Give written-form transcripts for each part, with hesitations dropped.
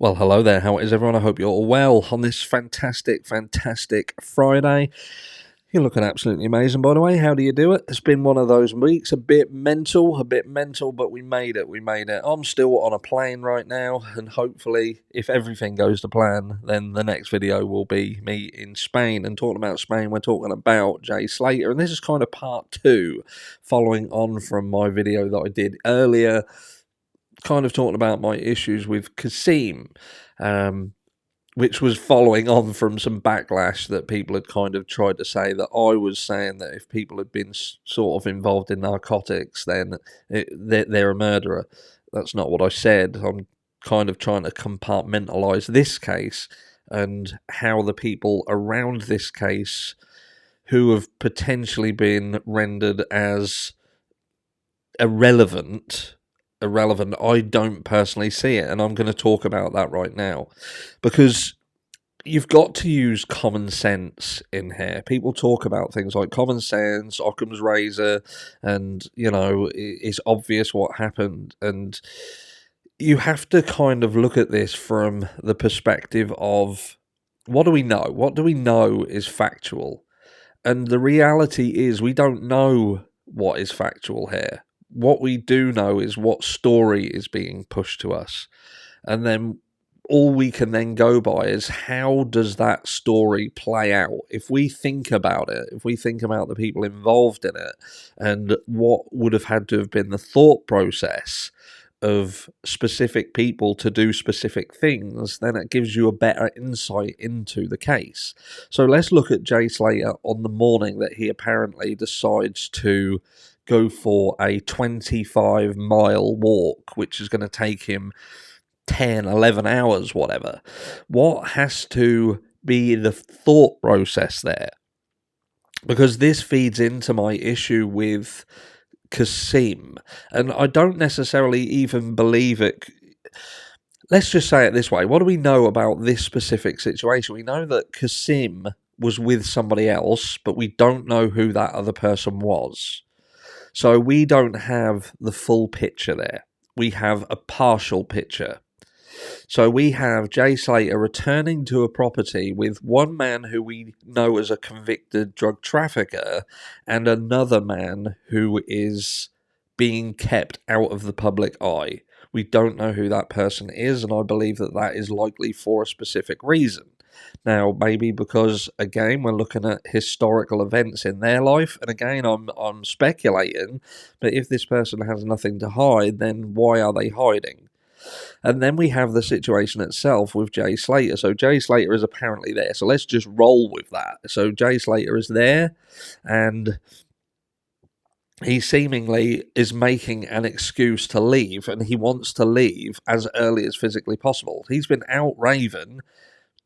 Well, hello there. How is everyone? I hope you're all well on this fantastic, fantastic Friday. You're looking absolutely amazing, by the way. How do you do it? It's been one of those weeks, a bit mental, but we made it. We made it. I'm still on a plane right now, and hopefully, if everything goes to plan, then the next video will be me in Spain. And talking about Spain, we're talking about Jay Slater, and this is kind of part two, following on from my video that I did earlier, kind of talking about my issues with Kasim, which was following on from some backlash that people had kind of tried to say that I was saying that if people had been sort of involved in narcotics, then they're a murderer. That's not what I said. I'm kind of trying to compartmentalise this case and how the people around this case who have potentially been rendered as irrelevant, I don't personally see it, and I'm going to talk about that right now, because you've got to use common sense in here. People talk about things like common sense, Occam's razor, and, it's obvious what happened, and you have to kind of look at this from the perspective of, what do we know? What do we know is factual? And the reality is we don't know what is factual here. What we do know is what story is being pushed to us. And then all we can then go by is, how does that story play out? If we think about it, if we think about the people involved in it and what would have had to have been the thought process of specific people to do specific things, then it gives you a better insight into the case. So let's look at Jay Slater on the morning that he apparently decides to go for a 25-mile walk, which is going to take him 10, 11 hours, whatever. What has to be the thought process there? Because this feeds into my issue with Kasim, and I don't necessarily even believe it. Let's just say it this way. What do we know about this specific situation? We know that Kasim was with somebody else, but we don't know who that other person was. So we don't have the full picture there. We have a partial picture. So we have Jay Slater returning to a property with one man who we know as a convicted drug trafficker and another man who is being kept out of the public eye. We don't know who that person is, and I believe that that is likely for a specific reason. Now, maybe because, again, we're looking at historical events in their life, and again, I'm speculating, but if this person has nothing to hide, then why are they hiding? And then we have the situation itself with Jay Slater. So Jay Slater is apparently there. So let's just roll with that. So Jay Slater is there, and he seemingly is making an excuse to leave, and he wants to leave as early as physically possible. He's been out raving,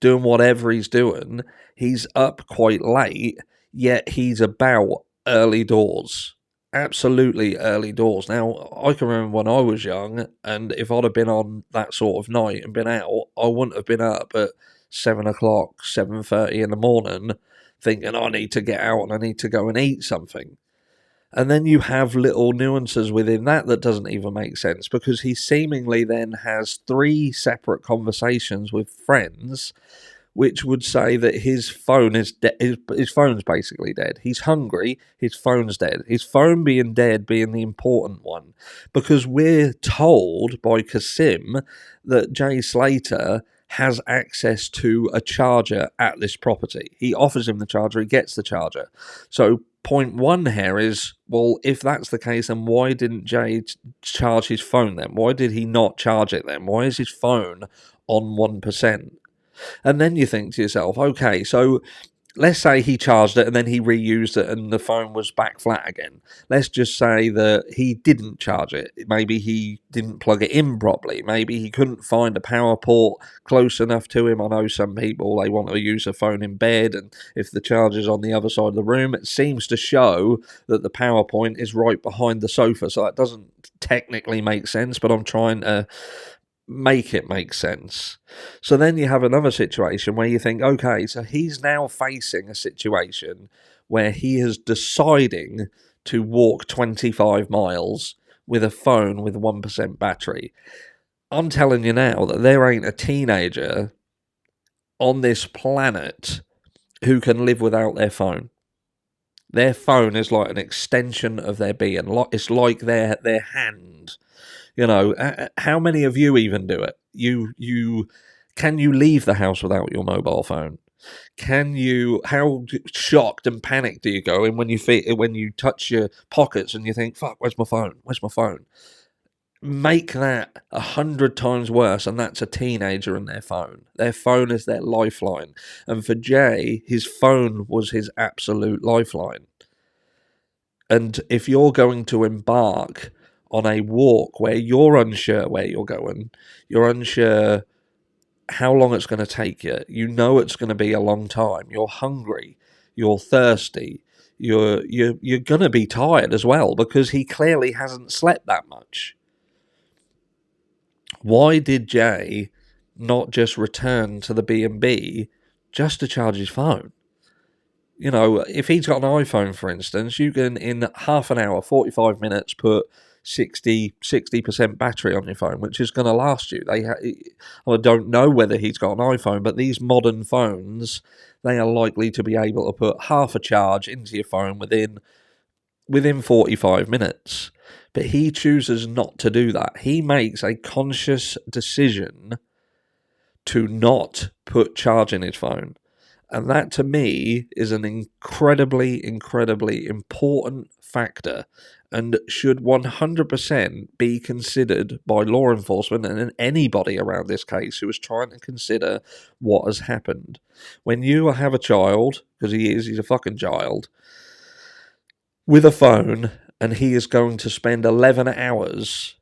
doing whatever he's doing. He's up quite late, yet he's about early doors. Absolutely early doors. Now, I can remember when I was young, and if I'd have been on that sort of night and been out, I wouldn't have been up at 7 o'clock, 7:30 in the morning, thinking I need to get out and I need to go and eat something. And then you have little nuances within that doesn't even make sense, because he seemingly then has 3 separate conversations with friends, which would say that his phone is his phone's basically dead. He's hungry, his phone's dead. His phone being dead being the important one, because we're told by Kasim that Jay Slater has access to a charger at this property. He offers him the charger, he gets the charger. So point one here is, well, if that's the case, then why didn't Jay charge his phone then? Why did he not charge it then? Why is his phone on 1%? And then you think to yourself, okay, so let's say he charged it and then he reused it and the phone was back flat again. Let's just say that he didn't charge it. Maybe he didn't plug it in properly. Maybe he couldn't find a power port close enough to him. I know some people, they want to use a phone in bed, and if the charger's on the other side of the room, it seems to show that the power point is right behind the sofa. So that doesn't technically make sense, but I'm trying to make it make sense. So then you have another situation where you think, okay, so he's now facing a situation where he is deciding to walk 25 miles with a phone with 1% battery. I'm telling you now that there ain't a teenager on this planet who can live without their phone. Their phone is like an extension of their being. It's like their hand. You know, how many of you even do it? You can you leave the house without your mobile phone? Can you? How shocked and panicked do you go in when you touch your pockets and you think, "Fuck, where's my phone? Where's my phone?" Make that 100 times worse, and that's a teenager and their phone. Their phone is their lifeline, and for Jay, his phone was his absolute lifeline. And if you're going to embark on a walk where you're unsure where you're going, you're unsure how long it's going to take you, you know it's going to be a long time, you're hungry, you're thirsty, you're going to be tired as well because he clearly hasn't slept that much. Why did Jay not just return to the B&B just to charge his phone? You know, if he's got an iPhone, for instance, you can, in half an hour, 45 minutes, put 60% battery on your phone, which is going to last you. I don't know whether he's got an iPhone, but these modern phones, they are likely to be able to put half a charge into your phone within 45 minutes. But he chooses not to do that. He makes a conscious decision to not put charge in his phone. And that, to me, is an incredibly, incredibly important factor and should 100% be considered by law enforcement and anybody around this case who is trying to consider what has happened. When you have a child, because he's a fucking child, with a phone, and he is going to spend 11 hours,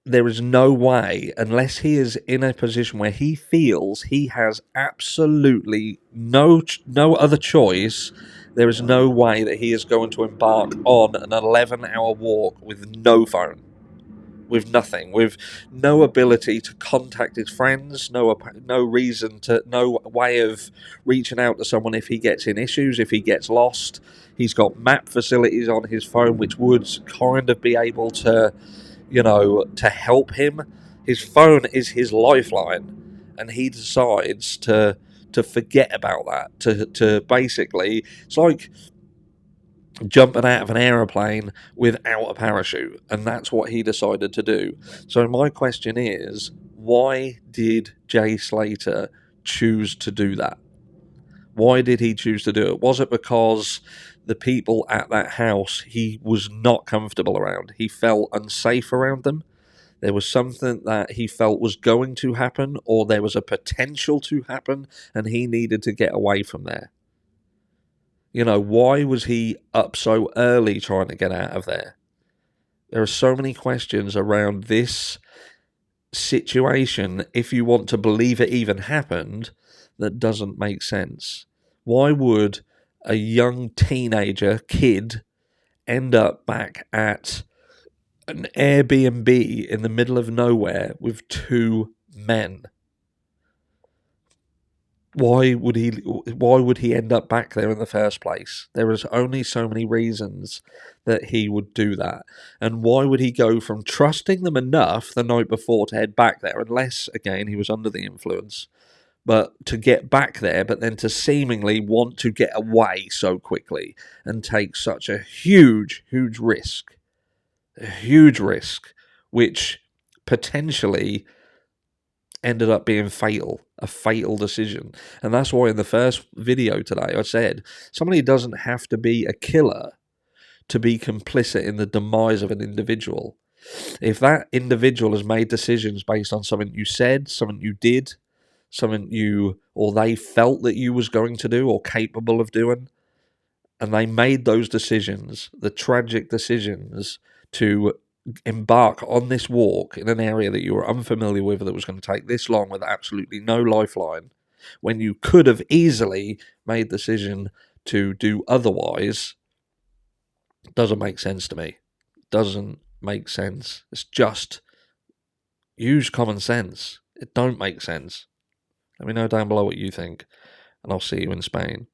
there is no way, unless he is in a position where he feels he has absolutely no other choice, there is no way that he is going to embark on an 11-hour walk with no phone, with nothing, with no ability to contact his friends, no reason to, no way of reaching out to someone if he gets in issues, if he gets lost. He's got map facilities on his phone which would kind of be able to, you know, to help him. His phone is his lifeline, and he decides to forget about that, to basically, it's like jumping out of an aeroplane without a parachute, and that's what he decided to do. So my question is, why did Jay Slater choose to do that? Why did he choose to do it? Was it because the people at that house he was not comfortable around? He felt unsafe around them? There was something that he felt was going to happen, or there was a potential to happen, and he needed to get away from there. You know, why was he up so early trying to get out of there? There are so many questions around this situation, if you want to believe it even happened, that doesn't make sense. Why would a young teenager kid end up back at an Airbnb in the middle of nowhere with two men? Why would he end up back there in the first place? There is only so many reasons that he would do that. And why would he go from trusting them enough the night before to head back there, unless, again, he was under the influence, but to get back there, but then to seemingly want to get away so quickly and take such a huge, huge risk, which potentially ended up being fatal, a fatal decision. And that's why in the first video today I said somebody doesn't have to be a killer to be complicit in the demise of an individual. If that individual has made decisions based on something you said, something you did, something you or they felt that you was going to do or capable of doing, and they made those decisions, the tragic decisions to embark on this walk in an area that you were unfamiliar with, that was going to take this long with absolutely no lifeline, when you could have easily made the decision to do otherwise, doesn't make sense to me. Doesn't make sense. It's just use common sense. It don't make sense. Let me know down below what you think, and I'll see you in Spain.